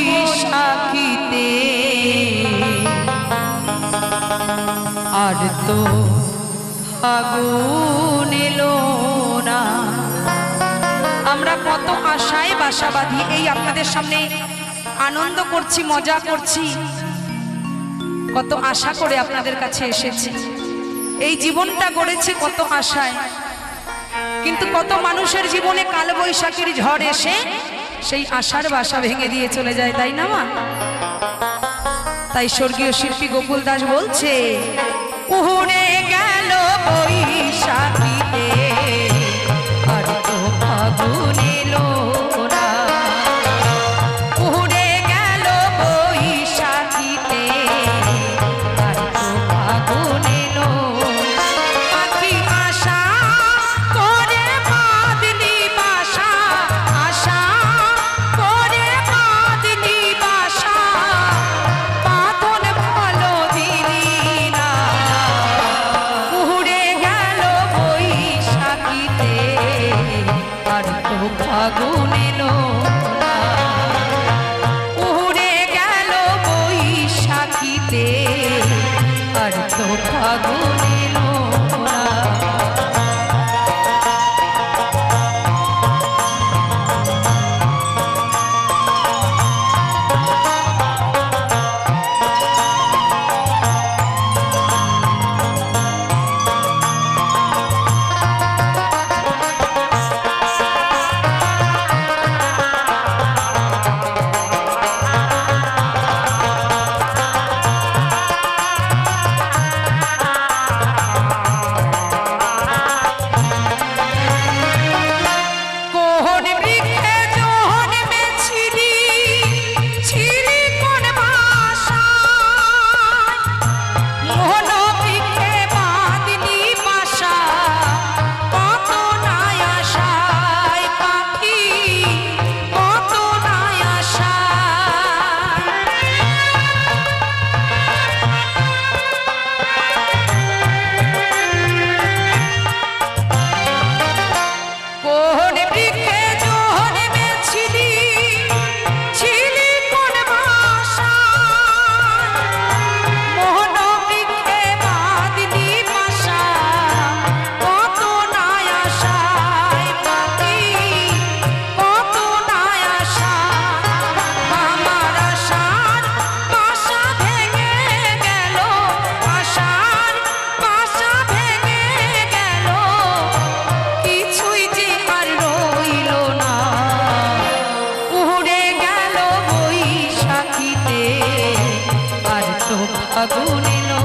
বৈশাখীতে আর তো ফাগুন এলো না। আমরা কত আশায় বাসা বাঁধি, এই আপনাদের সামনে আনন্দ করছি, মজা করছি, কত আশা করে আপনাদের কাছে এসেছি। এই জীবনটা গড়েছি কত আশায়, কিন্তু কত মানুষের জীবনে কালবৈশাখীর ঝড় এসে সেই আশার বাসা ভেঙে দিয়ে চলে যায়, তাই না মা? তাই স্বর্গীয় শিল্পী গোকুল দাস বলছে, উড়ে গেল বৈশাখীতে আর তো ফাগুন এলো না। উড়ে গেল বৈশাখীতে আর তো ফাগুন এলো। পাখি আশা করে বাঁধলি বাসা, আশা করে বাঁধলি বাসা, বাঁধন ভালো দিলি না। উড়ে গেল বৈশাখীতে আর তো ফাগুন এলো না। উড়ে গেল বৈশাখীতে আর তো ফাগুন এলো না। ফাগুন এলো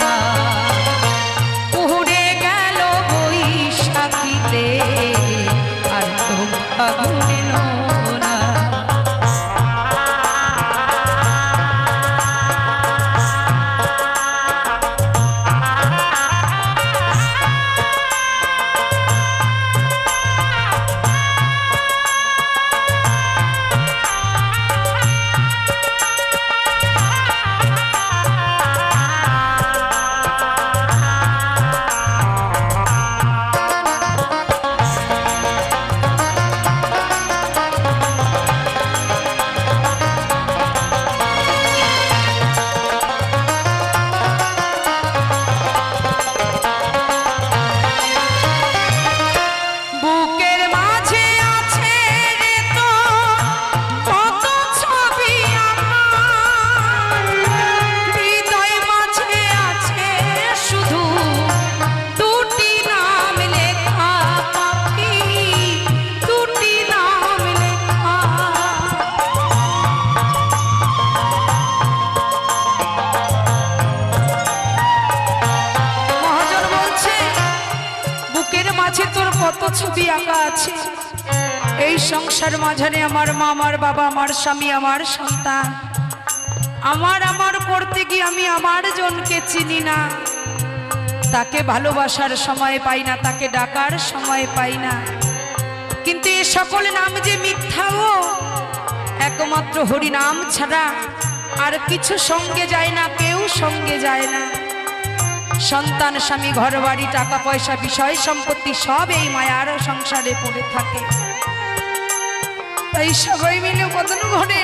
না। উড়ে গেল বৈশাখীতে আর তো ফাগুন এলো না। কত ছবি আঁকা আছে এই সংসার মাঝারে, আমার মা, আমার বাবা, আমার স্বামী, আমার সন্তান। আমার করতে গিয়ে আমি আমার জনকে চিনি না, তাকে ভালোবাসার সময় পাই না, তাকে ডাকার সময় পাই না। কিন্তু এ সকল নাম যে মিথ্যা, ও একমাত্র হরি নাম ছাড়া আর কিছু সঙ্গে যায় না, কেউ সঙ্গে যায় না। সন্তান, স্বামী, ঘর বাড়ি, টাকা পয়সা, বিষয় সম্পত্তি সব এই মায়ার সংসারে পড়ে থাকে। তাই সবাই মিলে কতন ঘরে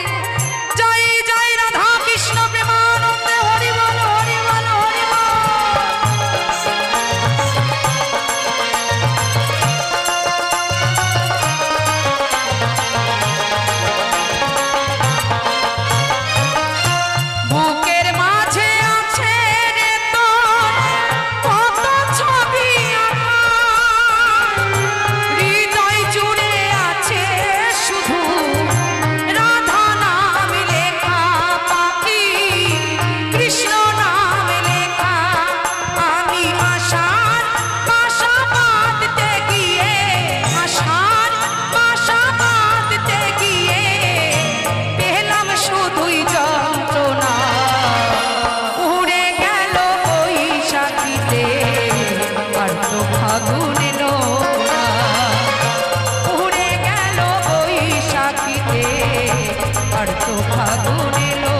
আর তো ফাগুন এলো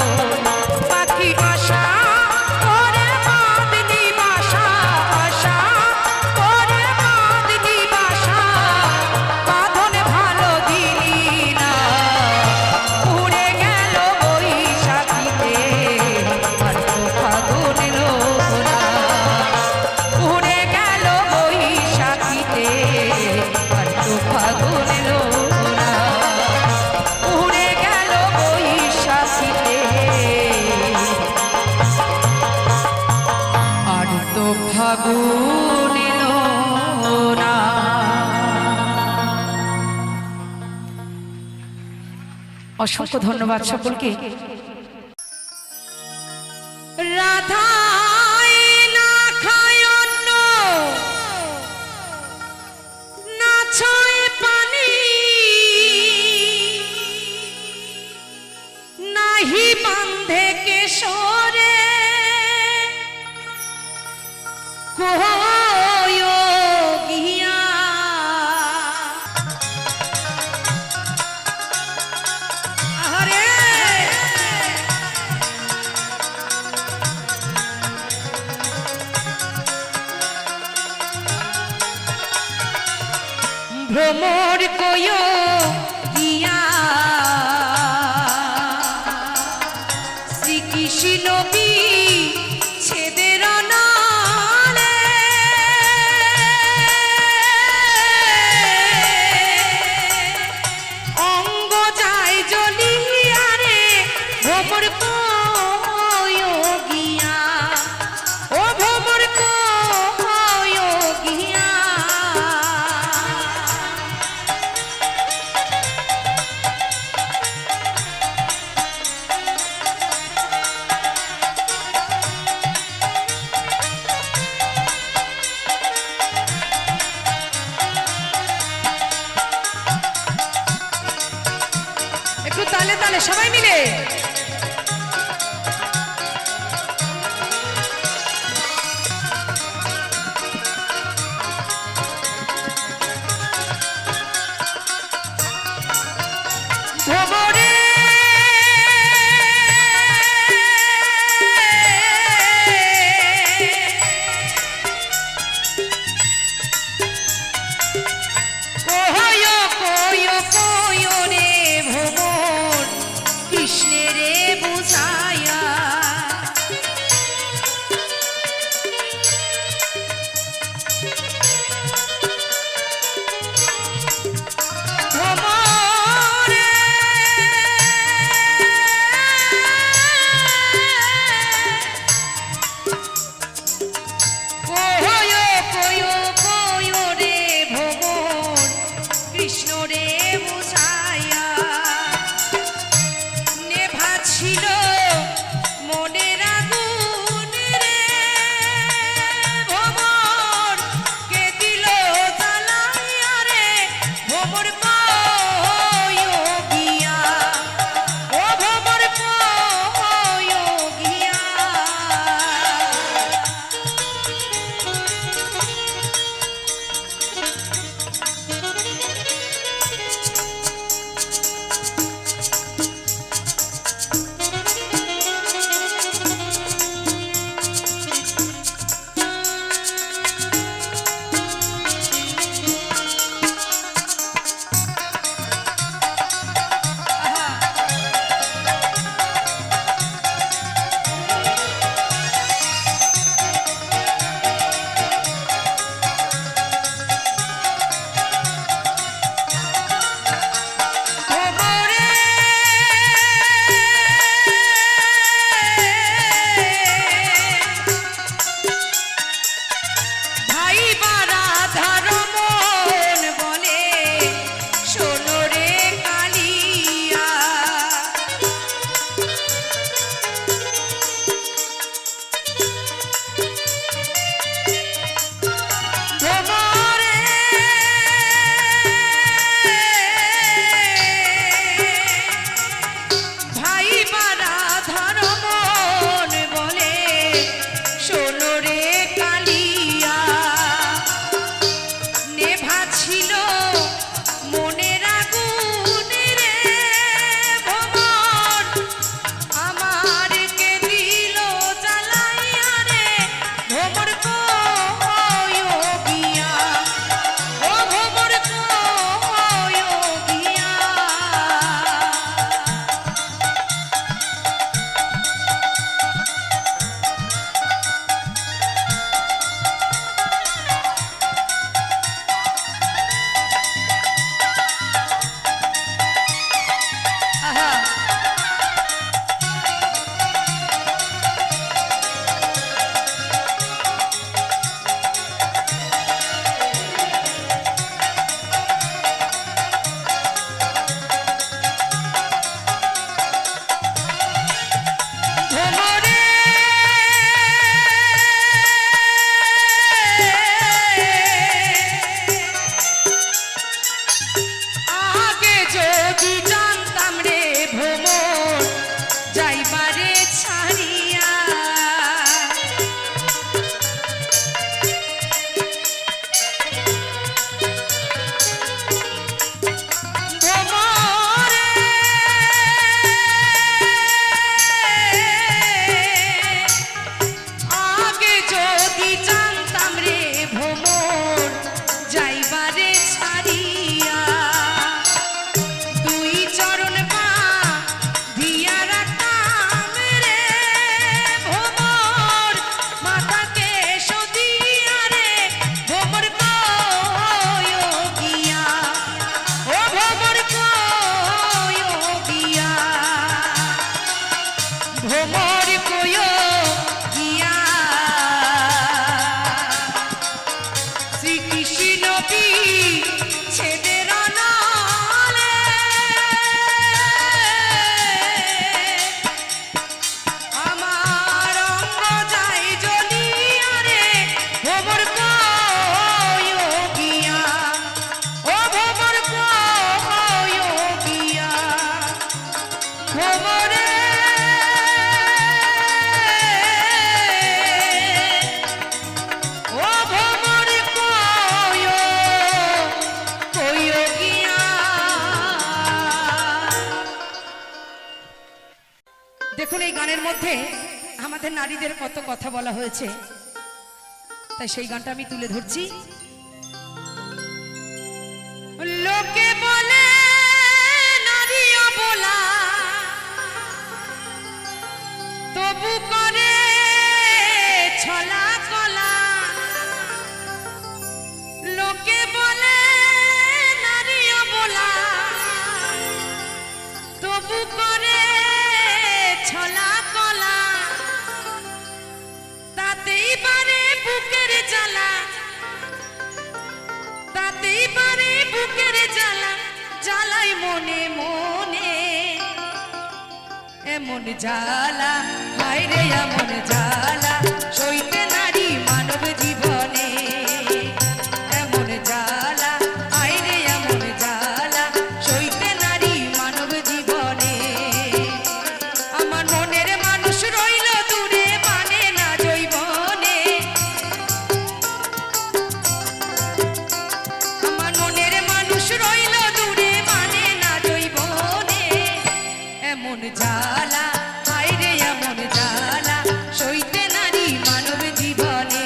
পাখি আশা করে বাঁধনি বাসা আশা করে বাঁধনি বাসা বাঁধন ভালো দিলি না উড়ে গেল বৈশাখীতে আর তো ফাগুন এলো না উড়ে গেল বৈশাখীতে আর তো ফাগুন এলো না উড়ে গেল বৈশাখীতে আর তো ফাগুন এলো না। অসংখ্য ধন্যবাদ সকলকে। রাধাই না খায় অন্য না ছয় পানি নাহি বান্ধে কেশরে কোয়োগিয়া আরে ভ্রমর কোয়োগিয়া শ্রীকৃষ্ণ বিচ্ছেদের নালে অঙ্গ যায় জ্বলিয়া রে ভ্রমর কোয়োগিয়া ও ভ্রমর কোয়োগিয়া একটু তালে তালে সবাই মিলে ভ্রমরে কোয় কোয় কোয় রে ভ্রমর কৃষ্ণেরে ভোমর কয়ো গিয়া শ্রীকৃষ্ণ বি ছেদের নলে আমার অঙ্গ যায় জ্বলিয়া রে ভোমর কয়ো গিয়া ও ভোমর কয়ো গিয়া ভোমরে ও ভোমর কয়ো কয়ো গিয়া। দেখুন এই গানের মধ্যে আমাদের নারীদের কত কথা বলা হয়েছে, তাই সেই গানটা আমি তুলে ধরছি। লোকে বলে নারী অবলা, তবু করে ছলা কলা। লোকে বলে নারী অবলা, তবু করে ছলা কলা। তাতেই পারে বুকের জ্বালা, তাতেই পারে বুকের জ্বালা, জ্বালাই মনে মনে। এমন জ্বালা হায় রে এমন জ্বালা সইতে নারী মানব জীবনে। এমন জ্বালা হায় রে এমন জ্বালা সইতে নারী মানব জীবনে। আমার মনের মানুষ রইল দূরে মানে না জৈবনে। আমার মনের মানুষ রইল দূরে মানে না জৈবনে। এমন জ্বালা হায় রে এমন জ্বালা সইতে নারী মানব জীবনে।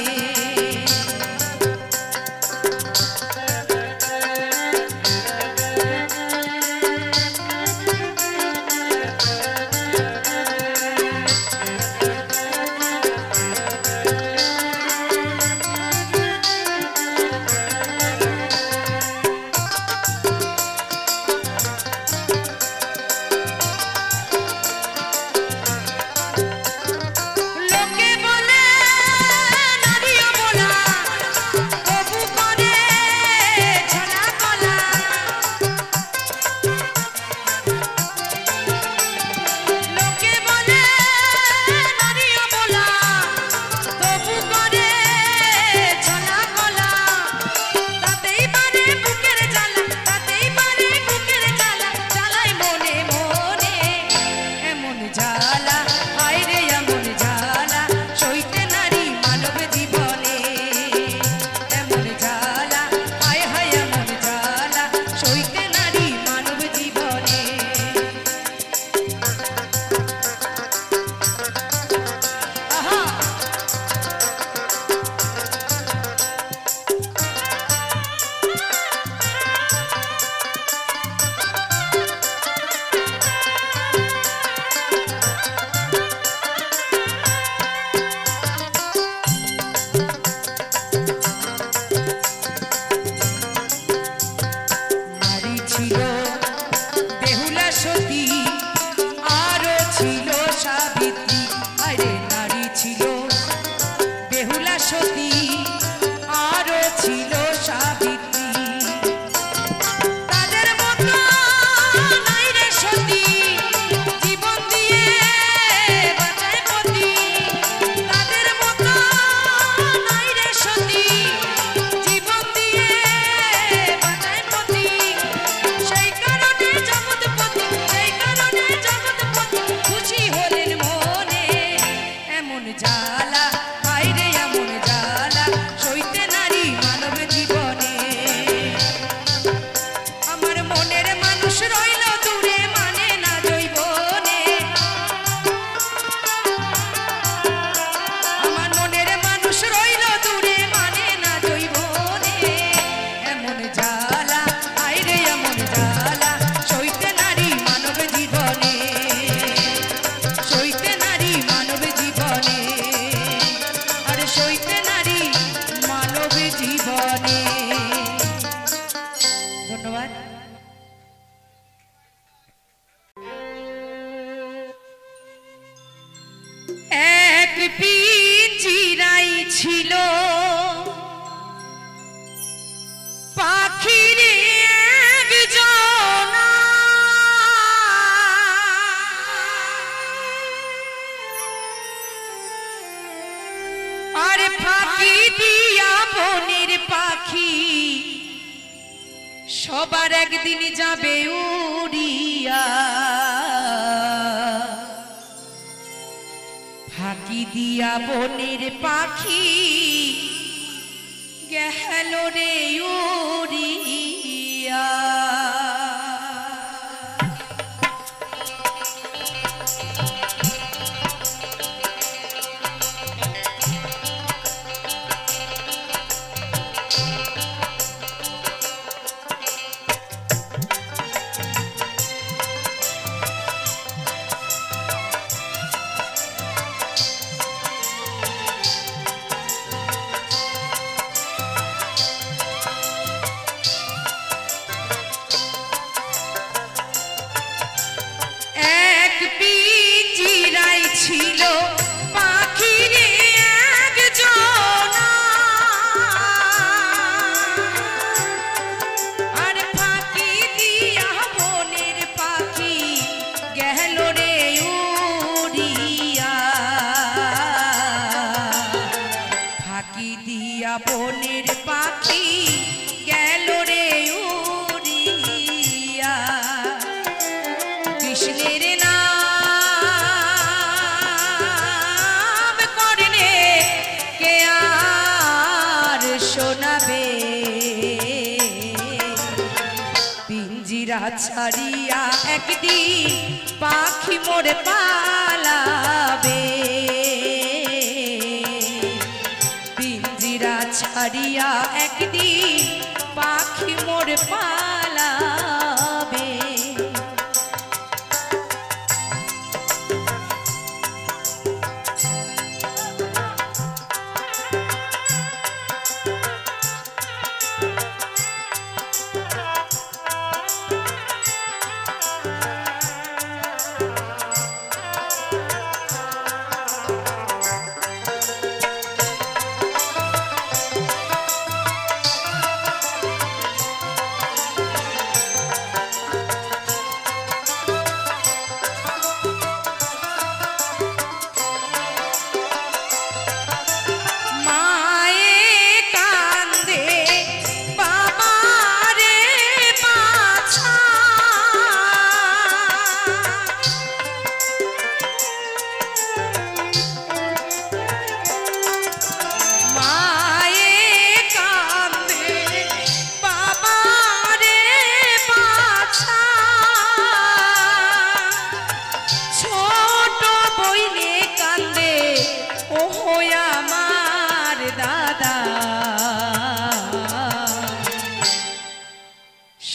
এক পিঞ্জিরাই ছিল পাখির একজন, আর ফাঁকি দিয়া বনের পাখি সবার একদিন যাবে উড়িয়া। ফাঁকি দিয়া বনের পাখি গেল রে উড়িয়া। ছিল পাখির একজন, আর ফাঁকি দিয়া বনের পাখি গেল রে উড়িয়া। ফাঁকি দিয়া বনের পাখি গেল রে উড়িয়া। কৃষ্ণের পিঞ্জিরা ছাড়িয়া একদিন পাখি মোরে পালাবে। পিঞ্জিরা ছাড়িয়া একদিন পাখি মোরে পালাবে।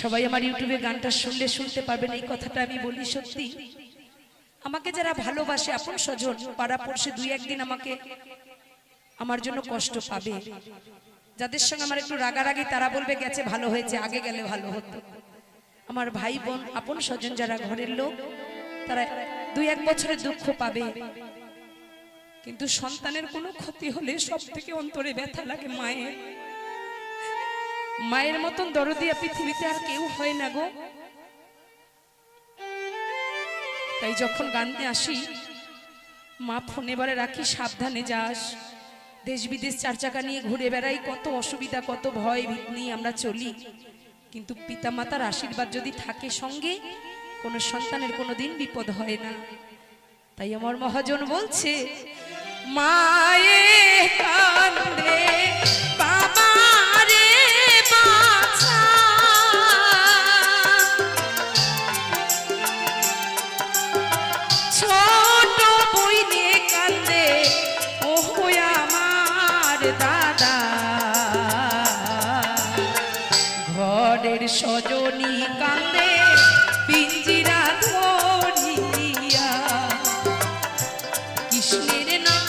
সবাই আমার ইউটিউবে গানটা শুনলে শুনতে পারবেন, এই কথাটা আমি বলি সত্যি। আমাকে যারা ভালোবাসে আপন স্বজন পাড়া পড়শে দুই একদিন আমাকে আমার জন্য কষ্ট পাবে। যাদের সঙ্গে আমার একটু রাগারাগি তারা বলবে গেছে ভালো হয়েছে, আগে গেলে ভালো হতো। আমার ভাই বোন আপন স্বজন যারা ঘরের লোক তারা দুই এক বছরের দুঃখ পাবে, কিন্তু সন্তানের কোনো ক্ষতি হলে সব থেকে অন্তরে ব্যথা লাগে মায়ের। মায়ের মতন দরদিয়া পৃথিবীতে আর কেউ হয় না গো। তাই যখন গানতে আসি মা ফোনে বলে রাখি সাবধানে যাস, দেশ বিদেশ চার চাকা নিয়ে ঘুরে বেড়াই, কত অসুবিধা কত ভয় ভীত নিয়ে আমরা চলি, কিন্তু পিতামাতার আশীর্বাদ যদি থাকে সঙ্গে কোনো সন্তানের কোনো দিন বিপদ হয় না। তাই আমার মহাজন বলছে মায়ে কান্দে বাবা রে বাছা, ছোট বইনে কান্দে ও আমার দাদা, ঘরের সজনী কান্দে পিঞ্জিরা ধরিয়া। কৃষ্ণের নাম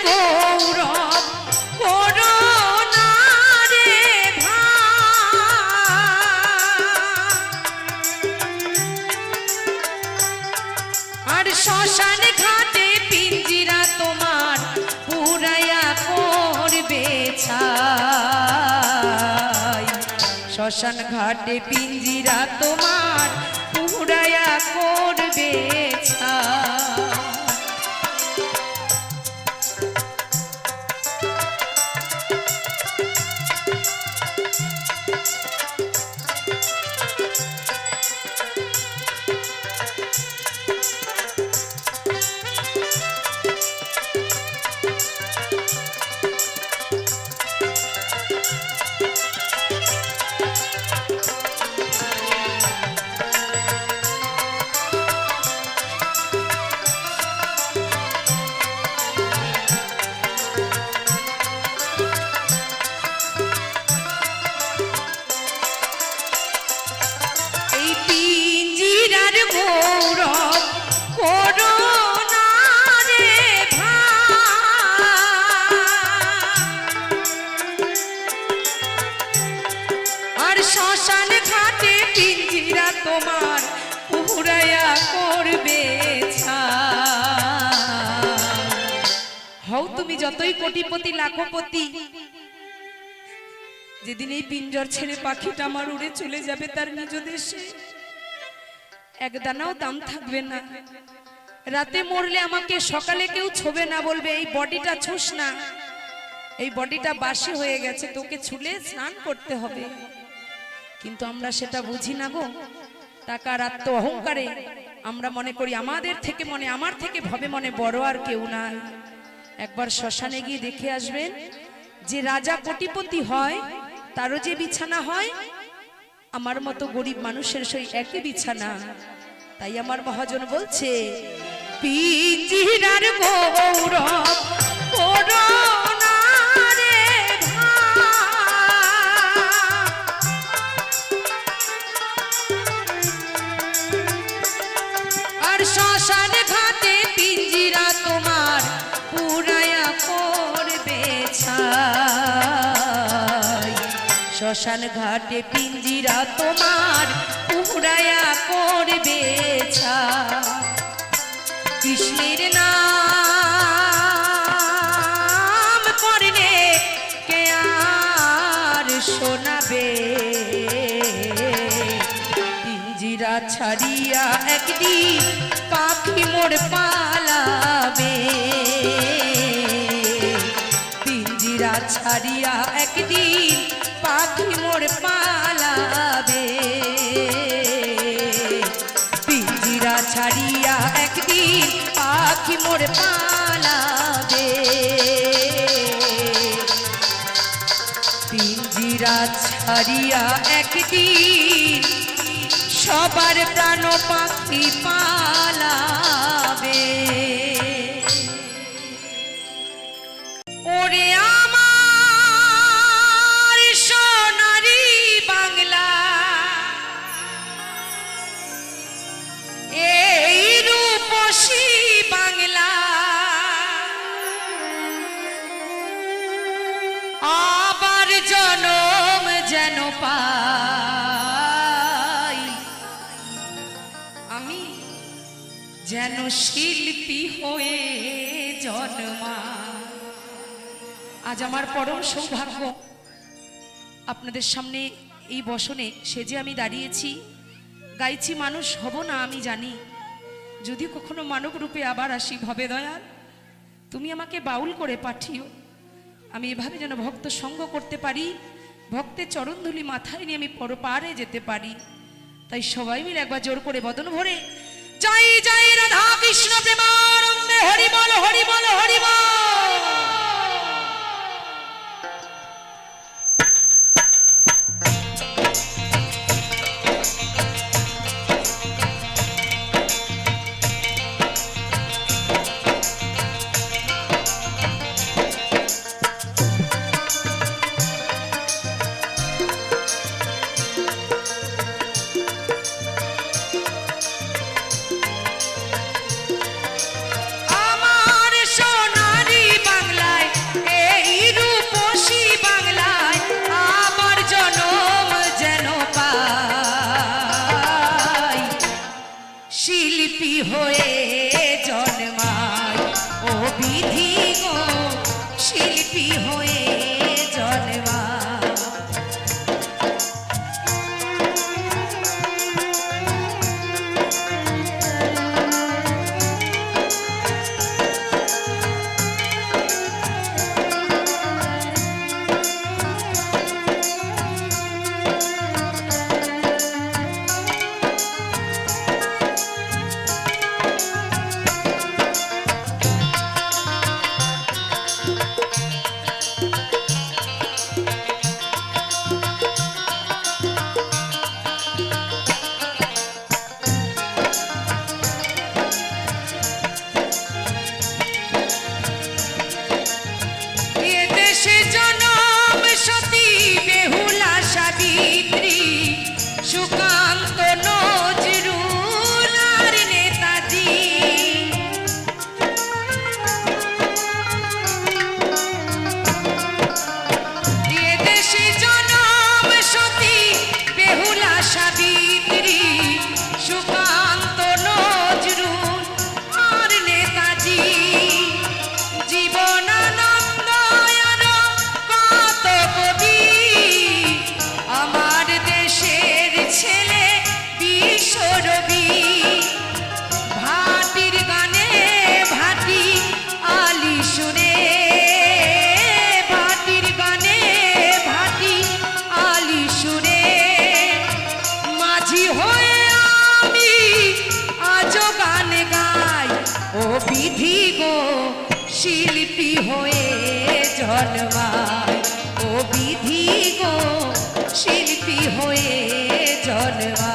গৌরব করোনা রে আর শ্মশান ঘাটে পিঞ্জিরা তোমার পুরাইয়া করবে ছাই শ্মশান ঘাটে পিঞ্জিরা তোমার পুরাইয়া করবে ছাই শ্মশান ঘাটে পিঞ্জিরা তোমার পুরাইয়া করবে হও তুমি যতই কোটিপতি লাখপতি যেদিন এই পিঞ্জর ছেড়ে পাখিটা আমার উড়ে চলে যাবে তার নিজ দেশে এক দানাও দাম থাকবে না রাতে মরলে আমাকে সকালে কেউ ছোবে না বলবে এই বডিটা ছুস না এই বডিটা বাসি হয়ে গেছে তোকে ছুলে স্নান করতে হবে কিন্তু আমরা সেটা বুঝি না গো টাকার আত্ম অহংকারে আমরা মনে করি আমাদের থেকে মনে আমার থেকে ভবে মনে বড় আর কেউ নাই একবার শ্মশানে গিয়ে দেখে আসবেন যে রাজা কোটিপতি হয় তারও যে বিছানা হয় আমার মতো গরিব মানুষের সেই একই বিছানা তাই আমার মহাজন বলছে পিঞ্জিরার গৌরব করোনা রে আর শ্মশান ঘাটে পিঞ্জিরা তোমার পুরাইয়া করবে ছাই শ্মশান ঘাটে পিঞ্জিরা তোমার পুরাইয়া করবে ছাই কৃষ্ণের নাম করলে কে আর শোনাবে পিঞ্জিরা ছাড়িয়া একদিন পাখি মোর পালাবে পিঞ্জিরা ছাড়িয়া একদিন পাখি মোর পালাবে পিঞ্জিরা ছাড়িয়া একদিন পাখি মোর পালাবে পিঞ্জিরা ছাড়িয়া একদিন সবার প্রাণ পাখি পালাবে ওরে আমার সোনারি বাংলা এই রূপসী বাংলা আবার জনম যেন পাই আমি যেন শিল্পী হয়ে জন্মা আজ আমার পরম সৌভাগ্য আপনাদের সামনে এই বসনে সেজে আমি দাঁড়িয়েছি গাইছি মানুষ হব না আমি জানি যদি কখনো মানব রূপে আবার আসি ভবে দয়াল তুমি আমাকে বাউল করে পাঠিও আমি এভাবে যেন ভক্ত সঙ্গ করতে পারি ভক্তের চরণধুলি মাথায় নিয়ে আমি পরপারে যেতে পারি তাই সবাই মিলে একবার জোর করে বদন ভরে জয় জয় রাধা কৃষ্ণ প্রেমানন্দে হরি বল হরি বল হরি বল আমার সোনার ও বিধি গো শিল্পী হয়ে জন্মা।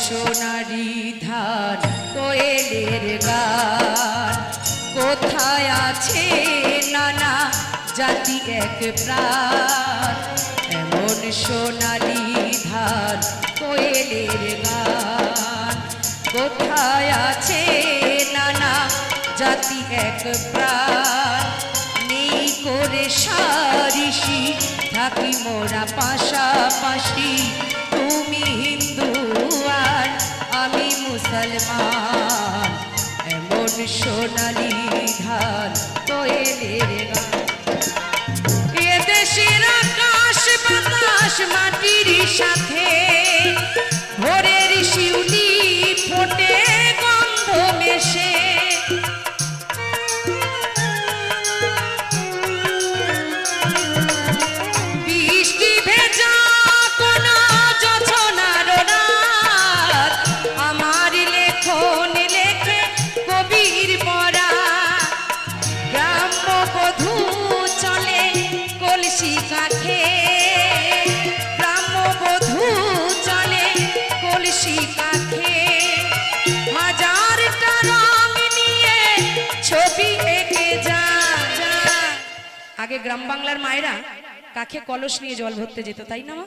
সোনারি ধান কোয়েলের গান, কোথায় আছে নানা জাতি এক প্রাণ। এমন সোনালি ধান কোয়েলের গান, কোথায় আছে নানা জাতি এক প্রাণ। নেই করে সারিসি থাকি মোরা পাশাপাশি, তুমি হিন্দু আর আমি মুসলমান। এমন সোনালি ধান কোয়েলের গান, এদেশের আকাশ বাতাস মাটির সাথে ভোরের শিউলি ফোটে গন্ধ মেশে। আগে গ্রাম বাংলার মায়েরা কাকে কলস নিয়ে জল ভরতে যেত, তাই না?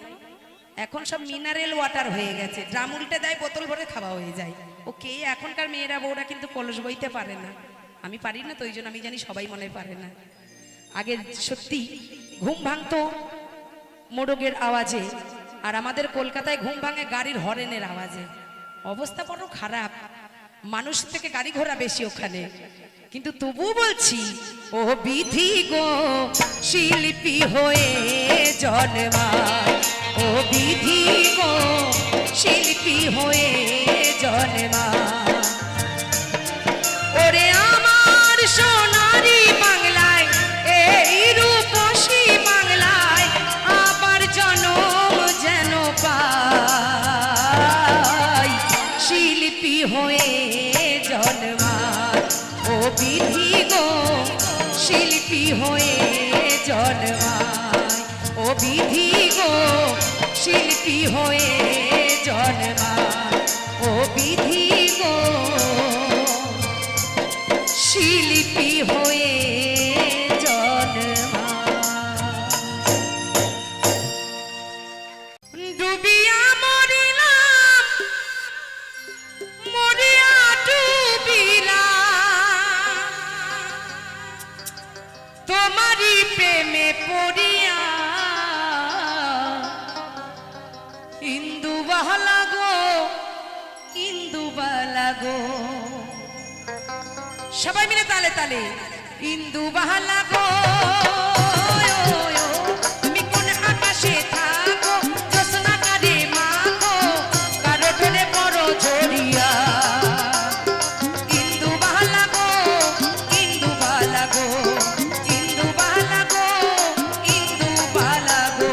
এখন সব মিনারেল ওয়াটার হয়ে গেছে, ড্রাম উল্টে দেয়, বোতল ভরে খাওয়া হয়ে যায়। ওকে, এখনকার মেয়েরা বউরা কিন্তু কলস বইতে পারে না। আমি পারি না তো, ওই জন্য আমি জানি সবাই মনে পারে না। আগে সত্যি ঘুম ভাঙতো মোড়কের আওয়াজে, আর আমাদের কলকাতায় ঘুম ভাঙে গাড়ির হরেনের আওয়াজে। অবস্থা বড় খারাপ, মানুষ থেকে গাড়ি ঘোড়া বেশি ওখানে। কিন্তু তবু বলছি, ও বিধি গো শিল্পী হয়ে জন্মায়, ও বিধি গো শিল্পী হয়ে জন্মায়। ওরে আমার সোনারি বাংলায়, এই রূপসী বাংলায় আবার জনম যেন পাই, শিল্পী হয়ে জন্মায়। ও বিধি গো শিল্পী হয়ে জন্মায়, ও বিধি গো শিল্পী হয়ে জন্মায়, ও বিধি গো শিল্পী হয়ে জন্মায়। ডুবিয়া মরিলাম, মরিয়া ডুবিলাম, তোমারি প্রেমে পড়িয়া। ইন্দুবালা গো, ইন্দুবালা গো, সবাই মিলে তালে তালে। ইন্দুবালা গো, তুমি কোন আকাশে থাকো, জ্যোৎস্না কারে মাখো, কারো টোলে বড় ঝরিয়া। ইন্দুবালা গো, ইন্দুবালা গো, ইন্দুবালা গো, ইন্দুবালা গো।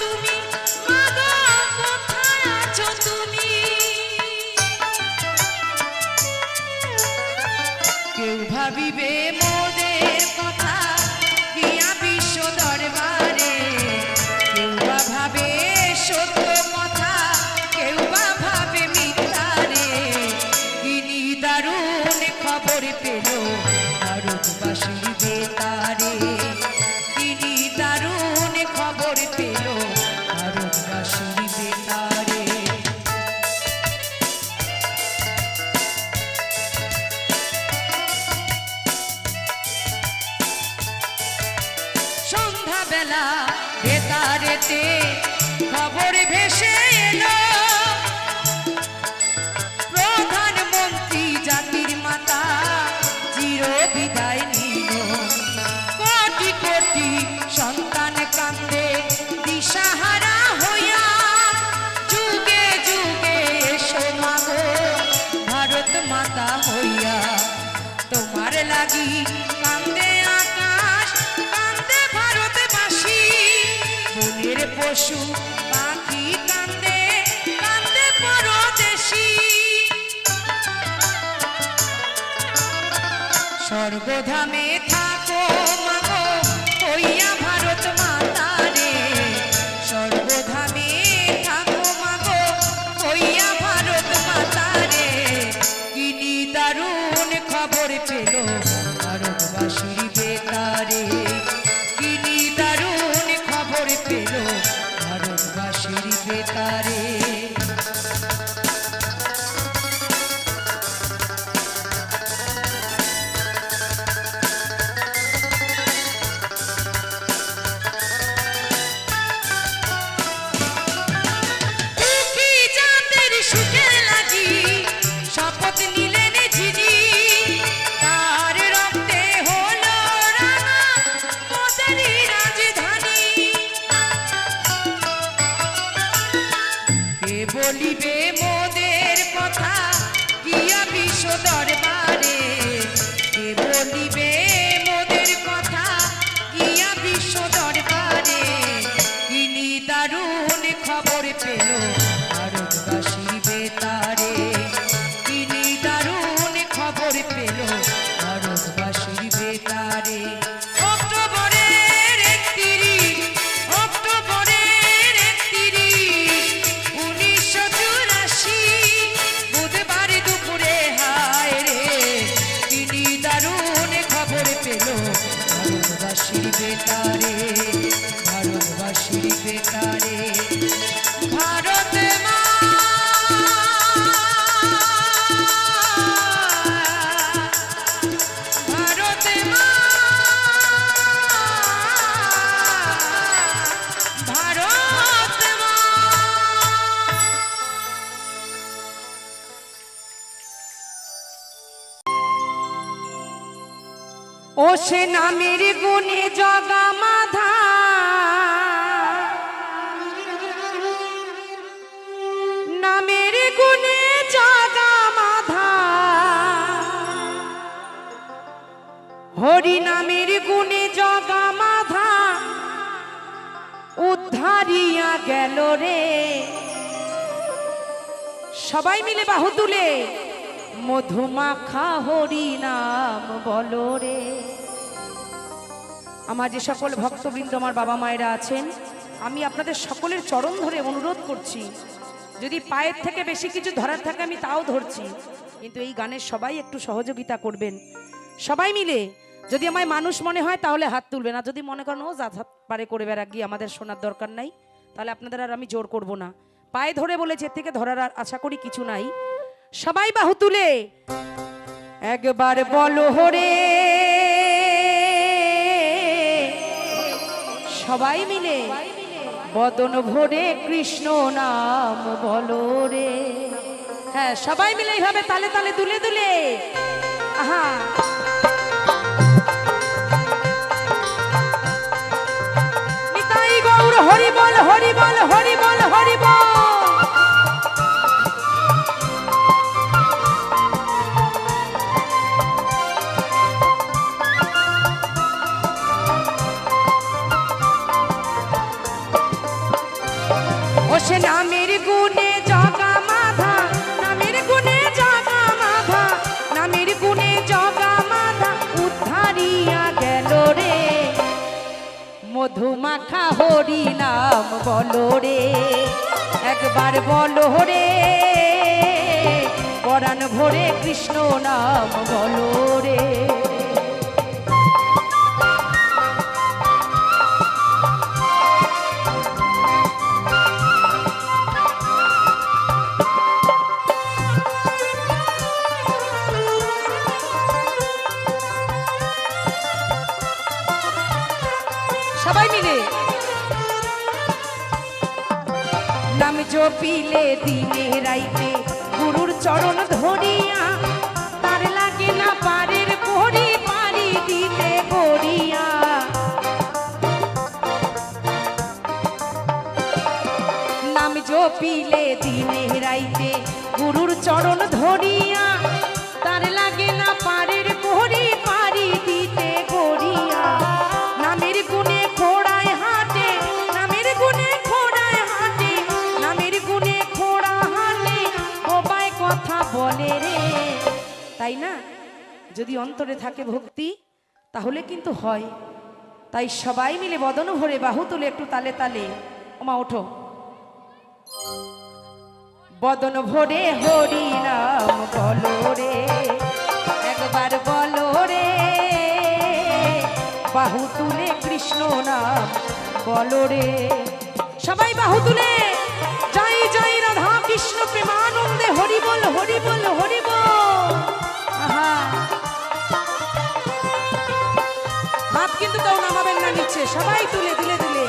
তুমি, মাগো কোথায় আছো তুমি? কেউ ভাবিবে মোদের কথা গিয়া বিশ্ব দরবারে, কেউ বা ভাবে সত্য কথা, কেউ বা ভাবে মিথ্যারে। তিনি দারুণ খবর পেল ভারতবাসীর বেতারে, তিনি দারুণ খবর পেল ভারতবাসীর বেতারে। সন্ধ্যাবেলা বেতারেতে খবর ভেসে এলো, প্রধানমন্ত্রী জাতির মাতা চির বিদায় নিল। কোটি কোটি সন্তান কান্দে দিশাহারা হইয়া, যুগে যুগে এসো মাগো ভারত মাতা হইয়া। তোমার লাগি কান্দে আকাশ, কান্দে ভারতবাসী, বনের পশু পাখি কান্দে, কান্দে পরদেশী। স্বর্গধামে থাকো মাগো হইয়া ভারত মাতা রে, স্বর্গধামে থাকো মাগো হইয়া ভারত মাতা রে। কিনি দারুণ খবর পেল ভারতবাসীর বেতারে, কিনি দারুণ খবর পেল ভারতবাসীর বেতারে। সুখের লাগি শপথ নিলেন যিনি, তার রক্তে হলো রাঙা মোদেরই রাজধানী। কে বলিবে মোদের কথা গিয়া বিশ্ব দরবারে, কে বলিবে মোদের কথা গিয়া বিশ্ব দরবারে। তিনি দারুণ খবর পেল ভারতবাসীর বেতারে, তিনি দারুণ খবর পেল ভারতবাসীর বেতারে। অক্টোবরের 31, অক্টোবরের 31, 1984 বুধবার দুপুরে হায় রে, তিনি দারুণ খবর পেল ভারতবাসীর বেতারে, ভারতবাসীর বেতারে। ভারত মা ভারত মা ভারত মা। ও সে নামের গুণে জগা মাধা, নামের গুণে জগা মাধা, হরি নামের গুণে জগা মাধা, উদ্ধারিয়া গেল রে। সবাই মিলে বাহু তুলে মধুমাখা হরি নাম বলো রে। আমার যে সকল ভক্তবৃন্দ আমার বাবা মায়েরা আছেন, আমি আপনাদের সকলের চরণ ধরে অনুরোধ করছি, যদি পায়ের থেকে বেশি কিছু ধরার থাকে আমি তাও ধরছি, কিন্তু এই গানের সবাই একটু সহযোগিতা করবেন। সবাই মিলে যদি আমায় মানুষ মনে হয় তাহলে হাত তুলবে না, যদি মনে করেন ও যা হাত পারে করে বেড়া গিয়ে আমাদের শোনার দরকার নাই, তাহলে আপনাদের আর আমি জোর করব না। পায়ে ধরে বলেছে, এর থেকে ধরার আর আশা করি কিছু নাই। সবাই বাহু তুলে একবার বলো হরে, সবাই মিলে বদন ভরে কৃষ্ণ নাম বলো রে। হ্যাঁ, সবাই মিলে এইভাবে তালে তালে দুলে দুলে। আহা, নিতাই গৌর হরি বল হরি বল হরি বল হরি বল। মাখা হরি নাম বলো রে, একবার বলো রে, পরাণ ভরে কৃষ্ণ নাম বলো রে। সবাই মিলে নাম জপিলে দিনে রাইতে গুরুর চরণ ধরিয়া, তার লাগে না পারের পরি পারি দিতে গড়িয়া। নাম জপিলে দিনে রাইতে গুরুর চরণ ধরিয়া, তার লাগে না পারের পরি পারি দিতে গড়িয়া। নামের গুণে খোড়ায় হাটে, নামের গুণে খোড়ায় হাটে, নামের গুণে খোড়া হাটে, বোবায় কথা বলে রে। তাই না? যদি অন্তরে থাকে ভক্তি তাহলে কিন্তু হয়। তাই সবাই মিলে বদন ভরে বাহু তুলে একটু তালে তালে, ওমা ওঠো। বদন ভরে হরি নাম বলো রে, একবার বলো রে, বাহু তুলে কৃষ্ণ নাম বলো রে। সবাই বাহু তুলে জয় জয় রাধা কৃষ্ণ প্রেমানন্দে হরি বল হরি বল হরি বল। আহা, হাত কিন্তু কেউ নামাবেন না নিচে, সবাই তুলে তুলে তুলে।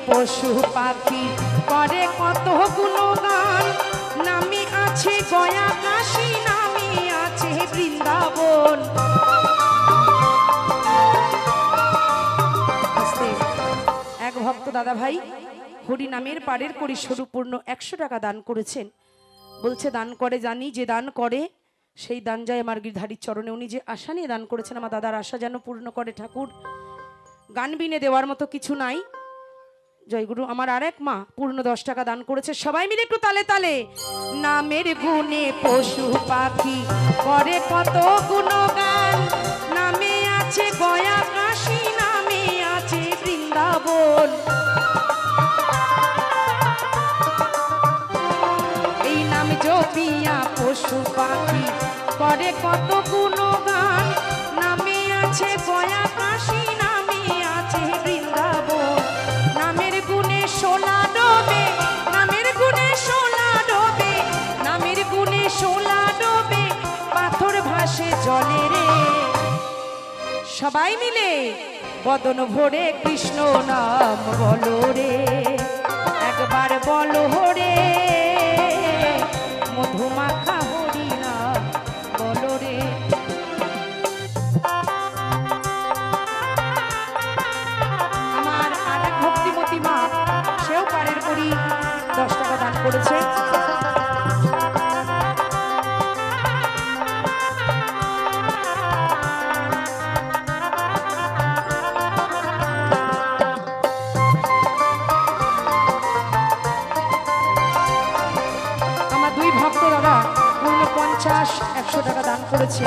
পশু পাখি করে কত গুণগান, নামে আছে গয়া কাশী, নামে আছে বৃন্দাবন। এক ভক্ত দাদা ভাই হরি নামের পারের করি স্বরূপূর্ণ 100 টাকা দান করেছেন। বলছে দান করে জানি, যে দান করে সেই দান যায় আমার গিরধারীর চরণে। উনি যে আশা নিয়ে দান করেছেন, আমার দাদার আশা যেন পূর্ণ করে ঠাকুর। গান বিনে দেওয়ার মতো কিছু নাই। জয়গুরু। আমার আরেক মা পূর্ণ 10 টাকা দান করেছে। সবাই মিলে একটু তালে তালে। নামের গুণে পশু পাখি করে কত গুণগান, নামে আছে গয়া কাশী, নামে আছে বৃন্দাবন। এই নাম জপিয়া পশু পাখি করে কত গুণগান, নামে আছে গয়া কাশী, নামে আছে বৃন্দাবন। নামের গুণে সোলা ডোবে, নামের গুণে সোলা ডোবে, নামের গুণে সোলা ডোবে, পাথর ভাসে জলে রে। সবাই মিলে বদন ভরে কৃষ্ণ নাম বলো রে, একবার বলো রে, মধুমাখা হরি নাম বলো রে। আমার আরেক ভক্তিমতী মা, সেও পারের করি 10 টাকা দান করেছে। আমার 2 ভক্ত দাদা 50-100 টাকা দান করেছে।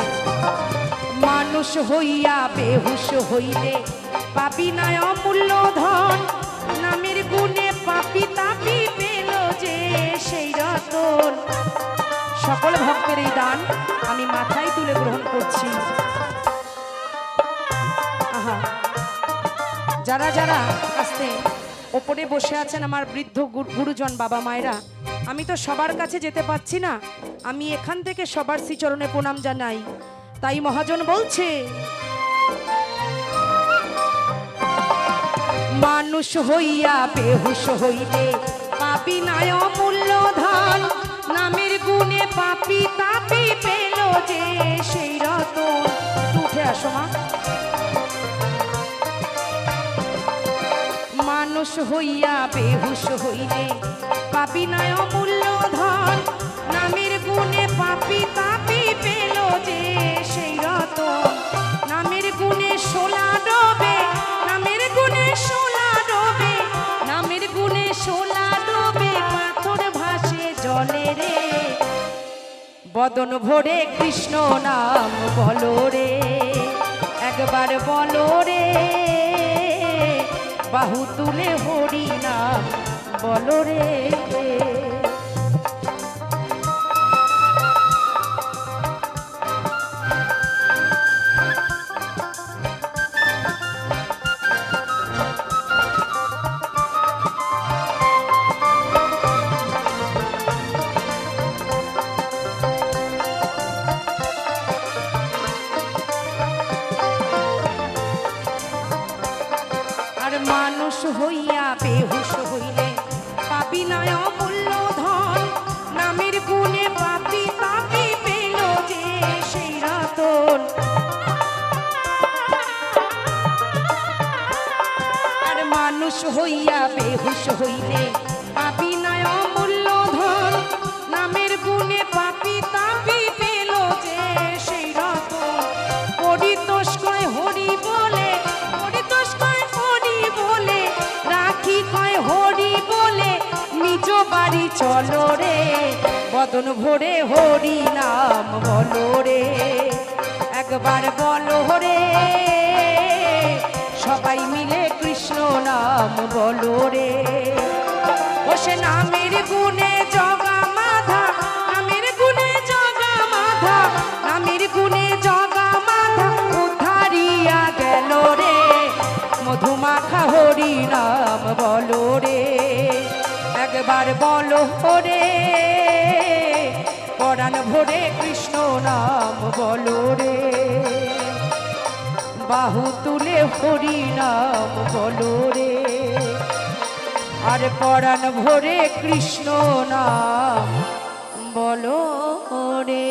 মানুষ হইয়া বেহুশ হইলে পাপি নাই অমূল্য ধন, নামের গুণে পাপি তাপি পেল যে সেই রতন। সকল ভক্তের এই দান আমি মাথায় তুলে গ্রহণ করছি। আহা, যারা যারা আস্তে ওপরে বসে আছেন আমার বৃদ্ধ গুরুজন বাবা মায়েরা, আমি তো সবার কাছে যেতে পারছি না, আমি এখান থেকে সবার শ্রীচরণে প্রণাম জানাই। তাই মহাজন বলছে, মানুষ হইয়া বেহুশ হইলে পাপি নাই অমূল্য ধন, নামের গুণে পাপি তাপি পেল যে সেই রতন। উঠে আসো মা। মানুষ হইয়া বেহুশ হইলে পাপি নাই অমূল্য ধন, নামের গুণে পাপি তাপি পেল যে সেই রতন। নামের গুণে সোলা ডোবে, বদন ভরে কৃষ্ণ নাম বলো রে, একবার বলো রে, বাহু তুলে হরি নাম বলো রে। মানুষ হইয়া বেহুশ হইলে পাবি না অমূল্য ধন, নামের গুণে পাপি পাপি পেল যে সেই রতন। আর মানুষ হইয়া বেহুশ হইলে পাবি না অমূল্য ধন, নামের গুণে পাপি তাপি পেল যে সেই রতন। পরিতোষ কয় হরি বলে, পরিতোষ কয় হরি বলে, রাখি কয় হরি বলে, নিজ বাড়ি চলো রে, বদন ভরে হরি নাম বলো রে, একবার বলো রে, সবাই মিলে কৃষ্ণ নাম বলো রে। ও সে নামের গুণে জগা মাধা, নামের গুণে জগা মাধা, নামের গুণে জগা মাধা উদ্ধারিয়া গেল রে, মধুমাখা হরি নাম বলো রে, একবার বলো রে, পরাণ ভরে কৃষ্ণ নাম বলো রে, বাহু তুলে হরি নাম বলো রে, আর পরাণ ভরে কৃষ্ণ নাম বলো রে।